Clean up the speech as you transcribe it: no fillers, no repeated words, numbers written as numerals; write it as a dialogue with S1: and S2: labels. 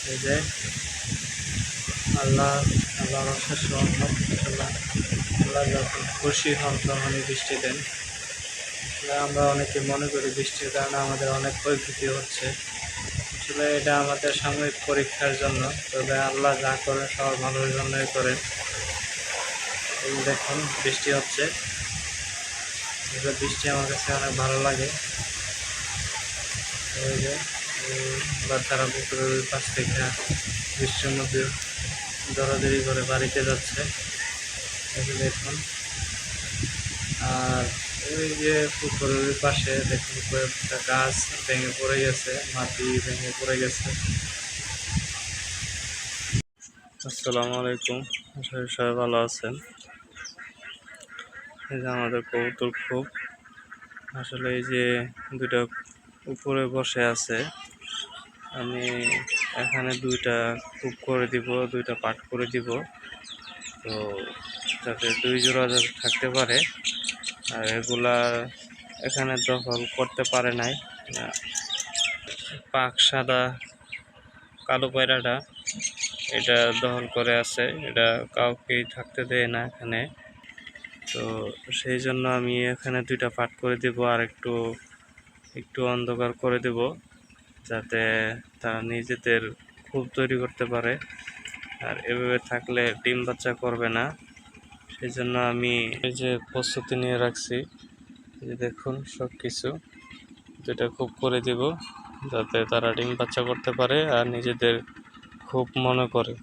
S1: এই যে আল্লাহ আল্লাহর অশেষ রহমত। আল্লাহ যখন খুশি হন তখনই বৃষ্টি দেন। আমরা অনেকে মনে করি বৃষ্টির কারণে আমাদের অনেক ক্ষয়ক্ষতি হচ্ছে, আসলে এটা আমাদের সাময়িক পরীক্ষার জন্য। তবে আল্লাহ যা করেন সবার ভালোর জন্যই করেন। এই দেখুন বৃষ্টি হচ্ছে, বৃষ্টি আমার কাছে অনেক ভালো লাগে। এই যে বাচ্চারা পুকুরের পাশ থেকে বৃষ্টির মধ্যে দৌড়াদৌড়ি করে বাড়িতে যাচ্ছে, এই যে দেখুন। আর ওই যে পুকুরের পাশে দেখুন কয়েকটা গাছ ভেঙে পড়ে গেছে, মাটি ভেঙে পড়ে গেছে। আসসালামু আলাইকুম, আশা করি সবাই ভালো আছেন। এই যে আমাদের কবুতর খুব আসলে এই যে দুইটা উপরে বসে আছে, আমি এখানে দুইটা খুব করে দিব, দুইটা পাট করে দিব, তো যাতে দুই জোড়া যাতে থাকতে পারে। আর এগুলা এখানে দখল করতে পারে নাই। পাক সাদা কালো পায়রাটা এটা দখল করে আছে, এটা কাউকেই থাকতে দেয় না এখানে। তো সেই জন্য আমি এখানে দুইটা পাট করে দেব, আর একটু অন্ধকার করে দেব, যাতে তারা নিজেদের খুব তৈরি করতে পারে। আর এভাবে থাকলে ডিম বাচ্চা করবে না, সেই জন্য আমি এই যে প্রস্তুতি নিয়ে রাখছি। এই যে দেখুন সব কিছু দুইটা খুব করে দিব, যাতে তারা ডিম বাচ্চা করতে পারে আর নিজেদের খুব মনে করে।